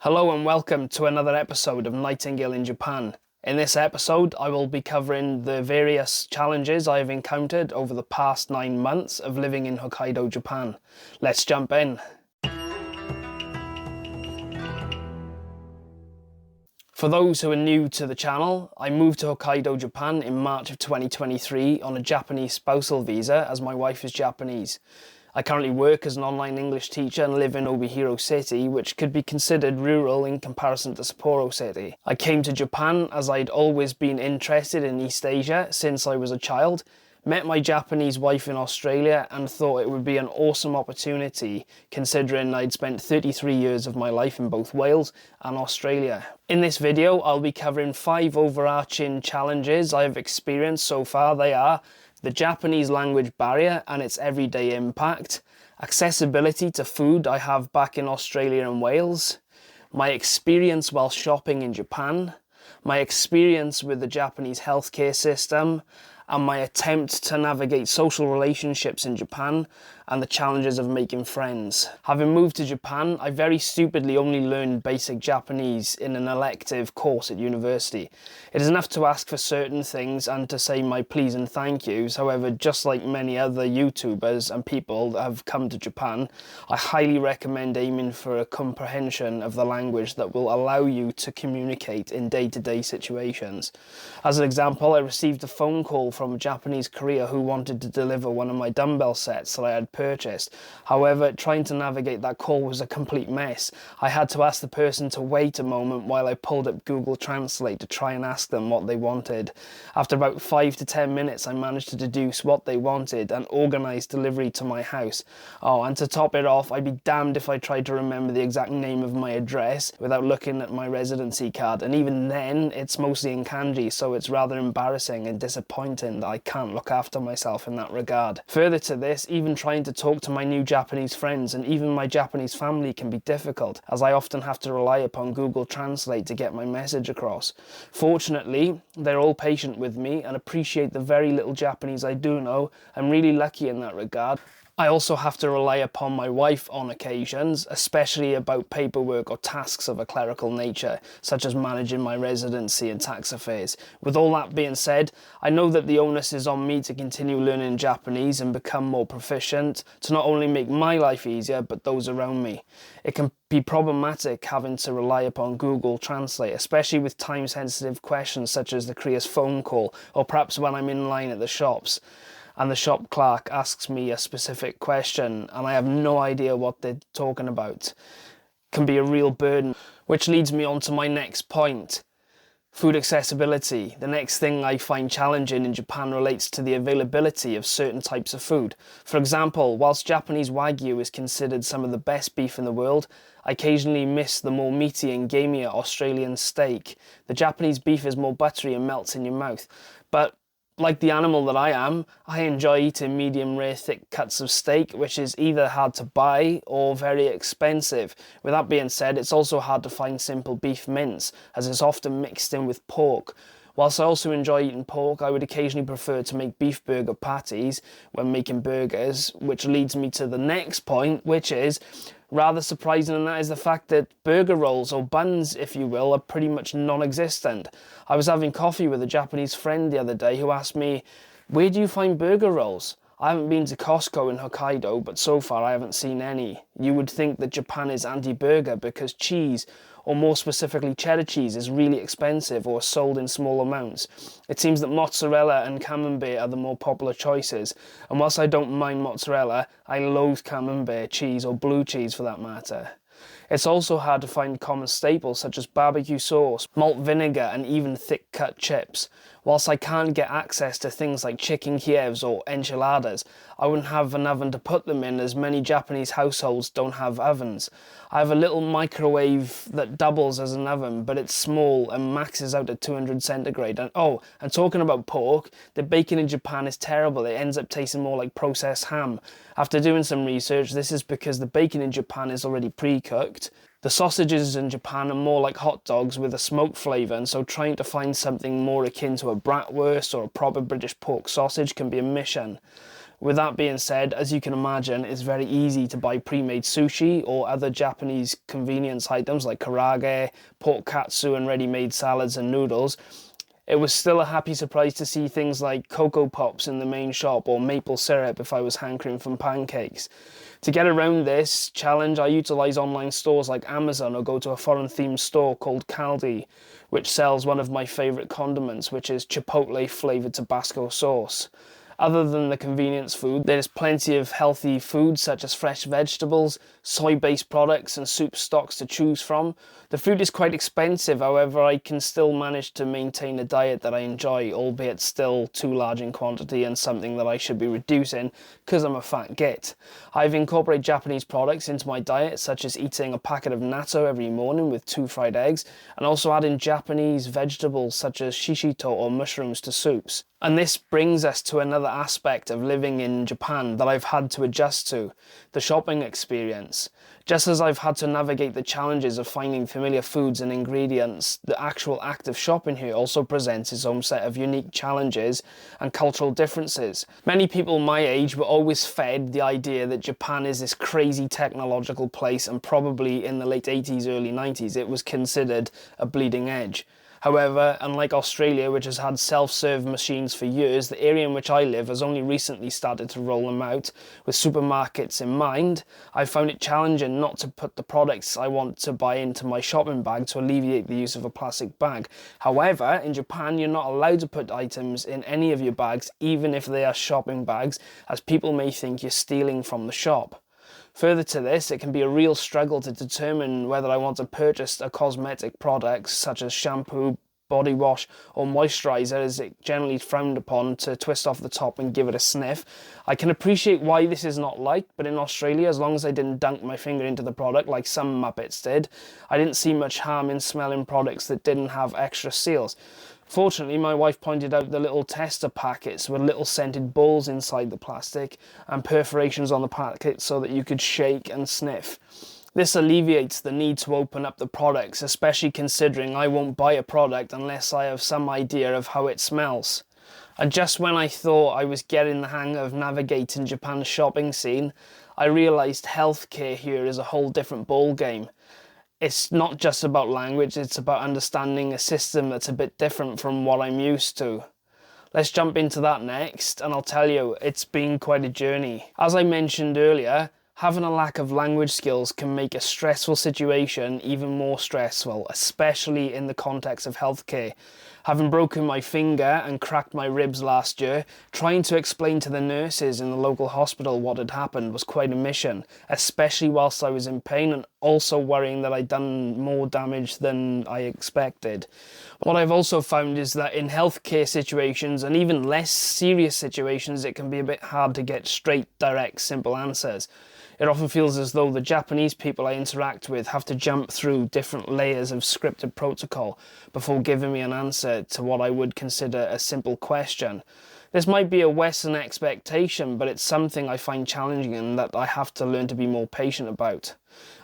Hello and welcome to another episode of Nightingale in Japan. In this episode, I will be covering the various challenges I have encountered over the past 9 months of living in Hokkaido, Japan. Let's jump in. For those who are new to the channel, I moved to Hokkaido, Japan in March of 2023 on a Japanese spousal visa as my wife is Japanese. I currently work as an online English teacher and live in Obihiro City, which could be considered rural in comparison to Sapporo City. I came to Japan as I'd always been interested in East Asia since I was a child, met my Japanese wife in Australia and thought it would be an awesome opportunity considering I'd spent 33 years of my life in both Wales and Australia. In this video, I'll be covering 5 overarching challenges I have experienced so far. They are the Japanese language barrier and its everyday impact, accessibility to food I have back in Australia and Wales, my experience while shopping in Japan, my experience with the Japanese healthcare system, and my attempt to navigate social relationships in Japan and the challenges of making friends. Having moved to Japan, I very stupidly only learned basic Japanese in an elective course at university. It is enough to ask for certain things and to say my please and thank yous. However, just like many other YouTubers and people that have come to Japan, I highly recommend aiming for a comprehension of the language that will allow you to communicate in day-to-day situations. As an example, I received a phone call from a Japanese courier who wanted to deliver one of my dumbbell sets that I had purchased. However, trying to navigate that call was a complete mess. I had to ask the person to wait a moment while I pulled up Google Translate to try and ask them what they wanted. After about 5 to 10 minutes, I managed to deduce what they wanted and organise delivery to my house. Oh, and to top it off, I'd be damned if I tried to remember the exact name of my address without looking at my residency card, and even then, it's mostly in kanji, so it's rather embarrassing and disappointing that I can't look after myself in that regard. Further to this, even trying to talk to my new Japanese friends and even my Japanese family can be difficult, as I often have to rely upon Google Translate to get my message across. Fortunately, they're all patient with me and appreciate the very little Japanese I do know. I'm really lucky in that regard. I also have to rely upon my wife on occasions, especially about paperwork or tasks of a clerical nature, such as managing my residency and tax affairs. With all that being said, I know that the onus is on me to continue learning Japanese and become more proficient, to not only make my life easier, but those around me. It can be problematic having to rely upon Google Translate, especially with time-sensitive questions such as the courier's phone call, or perhaps when I'm in line at the shops and the shop clerk asks me a specific question and I have no idea what they're talking about. Can be a real burden, which leads me on to my next point. Food accessibility. The next thing I find challenging in Japan relates to the availability of certain types of food. For example, whilst Japanese Wagyu is considered some of the best beef in the world, I occasionally miss the more meaty and gamier Australian steak. The Japanese beef is more buttery and melts in your mouth, but like the animal that I am, I enjoy eating medium rare thick cuts of steak, which is either hard to buy or very expensive. With that being said, it's also hard to find simple beef mince, as it's often mixed in with pork. Whilst I also enjoy eating pork, I would occasionally prefer to make beef burger patties when making burgers, which leads me to the next point, which is rather surprising, and that is the fact that burger rolls, or buns if you will, are pretty much non-existent. I was having coffee with a Japanese friend the other day who asked me, "Where do you find burger rolls?" I haven't been to Costco in Hokkaido, but so far I haven't seen any. You would think that Japan is anti-burger because cheese, or more specifically cheddar cheese, is really expensive or sold in small amounts. It seems that mozzarella and camembert are the more popular choices, and whilst I don't mind mozzarella, I loathe camembert cheese, or blue cheese for that matter. It's also hard to find common staples such as barbecue sauce, malt vinegar, and even thick-cut chips. Whilst I can't get access to things like chicken Kievs or enchiladas, I wouldn't have an oven to put them in, as many Japanese households don't have ovens. I have a little microwave that doubles as an oven, but it's small and maxes out at 200 centigrade. And talking about pork, the bacon in Japan is terrible. It ends up tasting more like processed ham. After doing some research, this is because the bacon in Japan is already pre-cooked. The sausages in Japan are more like hot dogs with a smoked flavour, and so trying to find something more akin to a bratwurst or a proper British pork sausage can be a mission. With that being said, as you can imagine, it's very easy to buy pre-made sushi or other Japanese convenience items like karage, pork katsu and ready-made salads and noodles. It was still a happy surprise to see things like Cocoa Pops in the main shop or maple syrup if I was hankering for pancakes. To get around this challenge, I utilise online stores like Amazon or go to a foreign-themed store called Caldi, which sells one of my favourite condiments, which is chipotle flavoured Tabasco sauce. Other than the convenience food, there's plenty of healthy foods such as fresh vegetables, soy-based products and soup stocks to choose from. The food is quite expensive, however I can still manage to maintain a diet that I enjoy, albeit still too large in quantity and something that I should be reducing because I'm a fat git. I've incorporated Japanese products into my diet, such as eating a packet of natto every morning with 2 fried eggs, and also adding Japanese vegetables such as shishito or mushrooms to soups. And this brings us to another aspect of living in Japan that I've had to adjust to, the shopping experience. Just as I've had to navigate the challenges of finding familiar foods and ingredients, the actual act of shopping here also presents its own set of unique challenges and cultural differences. Many people my age were always fed the idea that Japan is this crazy technological place, and probably in the late 80s, early 90s, it was considered a bleeding edge. However, unlike Australia, which has had self-serve machines for years, the area in which I live has only recently started to roll them out. With supermarkets in mind, I found it challenging not to put the products I want to buy into my shopping bag to alleviate the use of a plastic bag. However, in Japan, you're not allowed to put items in any of your bags, even if they are shopping bags, as people may think you're stealing from the shop. Further to this, it can be a real struggle to determine whether I want to purchase a cosmetic product such as shampoo, body wash or moisturiser, as it generally frowned upon to twist off the top and give it a sniff. I can appreciate why this is not liked, but in Australia, as long as I didn't dunk my finger into the product like some muppets did, I didn't see much harm in smelling products that didn't have extra seals. Fortunately, my wife pointed out the little tester packets with little scented balls inside the plastic and perforations on the packet so that you could shake and sniff. This alleviates the need to open up the products, especially considering I won't buy a product unless I have some idea of how it smells. And just when I thought I was getting the hang of navigating Japan's shopping scene, I realised healthcare here is a whole different ballgame. It's not just about language, it's about understanding a system that's a bit different from what I'm used to. Let's jump into that next, and I'll tell you, it's been quite a journey. As I mentioned earlier, having a lack of language skills can make a stressful situation even more stressful, especially in the context of healthcare. Having broken my finger and cracked my ribs last year, trying to explain to the nurses in the local hospital what had happened was quite a mission, especially whilst I was in pain and also worrying that I'd done more damage than I expected. What I've also found is that in healthcare situations and even less serious situations, it can be a bit hard to get straight, direct, simple answers. It often feels as though the Japanese people I interact with have to jump through different layers of scripted protocol before giving me an answer to what I would consider a simple question. This might be a Western expectation, but it's something I find challenging and that I have to learn to be more patient about.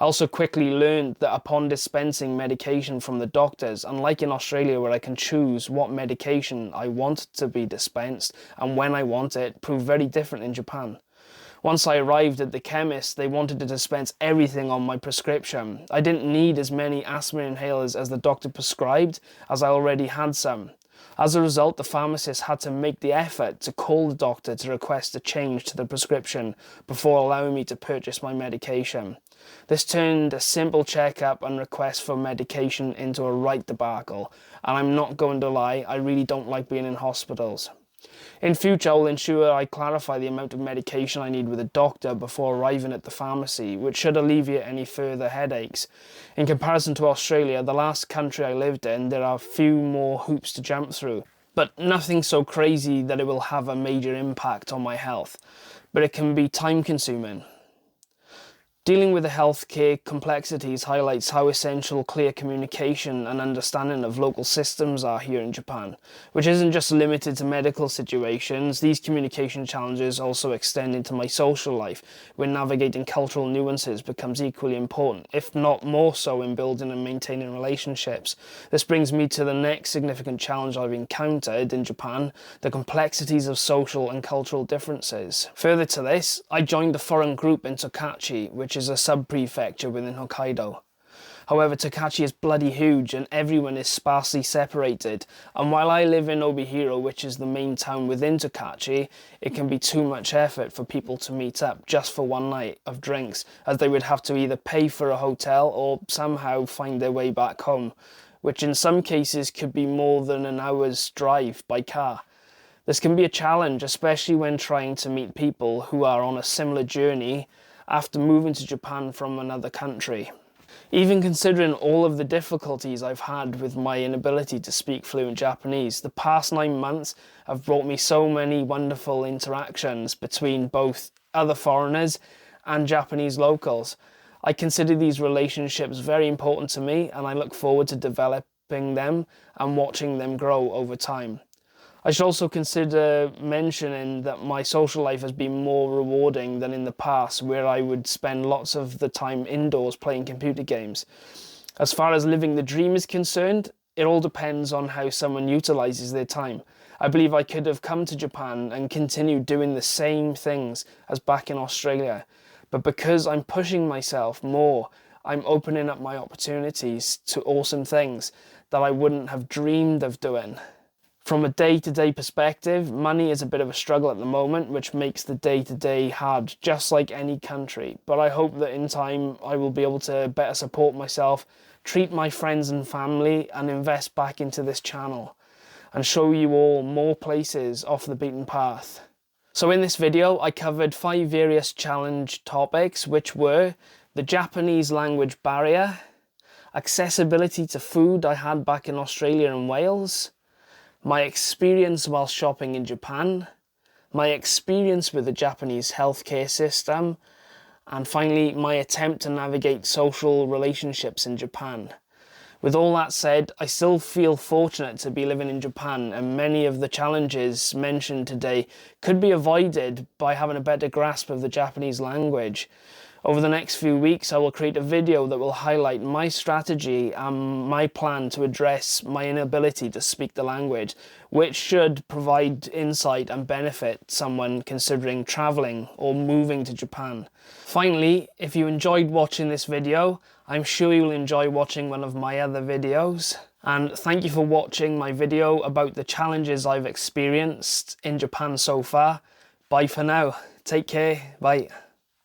I also quickly learned that upon dispensing medication from the doctors, unlike in Australia where I can choose what medication I want to be dispensed and when I want it, proved very different in Japan. Once I arrived at the chemist, they wanted to dispense everything on my prescription. I didn't need as many asthma inhalers as the doctor prescribed, as I already had some. As a result, the pharmacist had to make the effort to call the doctor to request a change to the prescription before allowing me to purchase my medication. This turned a simple checkup and request for medication into a right debacle, and I'm not going to lie, I really don't like being in hospitals. In future, I will ensure I clarify the amount of medication I need with a doctor before arriving at the pharmacy, which should alleviate any further headaches. In comparison to Australia, the last country I lived in, there are a few more hoops to jump through, but nothing so crazy that it will have a major impact on my health. But it can be time consuming. Dealing with the healthcare complexities highlights how essential clear communication and understanding of local systems are here in Japan, which isn't just limited to medical situations. These communication challenges also extend into my social life, where navigating cultural nuances becomes equally important, if not more so, in building and maintaining relationships. This brings me to the next significant challenge I've encountered in Japan: the complexities of social and cultural differences. Further to this, I joined a foreign group in Tokachi, which is a sub-prefecture within Hokkaido. However, Tokachi is bloody huge and everyone is sparsely separated, and while I live in Obihiro, which is the main town within Tokachi, it can be too much effort for people to meet up just for one night of drinks, as they would have to either pay for a hotel or somehow find their way back home, which in some cases could be more than an hour's drive by car. This can be a challenge, especially when trying to meet people who are on a similar journey after moving to Japan from another country. Even considering all of the difficulties I've had with my inability to speak fluent Japanese, the past 9 months have brought me so many wonderful interactions between both other foreigners and Japanese locals. I consider these relationships very important to me, and I look forward to developing them and watching them grow over time. I should also consider mentioning that my social life has been more rewarding than in the past, where I would spend lots of the time indoors playing computer games. As far as living the dream is concerned, it all depends on how someone utilises their time. I believe I could have come to Japan and continued doing the same things as back in Australia, but because I'm pushing myself more, I'm opening up my opportunities to awesome things that I wouldn't have dreamed of doing. From a day-to-day perspective, money is a bit of a struggle at the moment, which makes the day-to-day hard, just like any country. But I hope that in time I will be able to better support myself, treat my friends and family, and invest back into this channel, and show you all more places off the beaten path. So in this video, I covered 5 various challenge topics, which were the Japanese language barrier, accessibility to food I had back in Australia and Wales, my experience while shopping in Japan, my experience with the Japanese healthcare system, and finally my attempt to navigate social relationships in Japan. With all that said, I still feel fortunate to be living in Japan, and many of the challenges mentioned today could be avoided by having a better grasp of the Japanese language. Over the next few weeks, I will create a video that will highlight my strategy and my plan to address my inability to speak the language, which should provide insight and benefit someone considering travelling or moving to Japan. Finally, if you enjoyed watching this video, I'm sure you'll enjoy watching one of my other videos. And thank you for watching my video about the challenges I've experienced in Japan so far. Bye for now. Take care. Bye.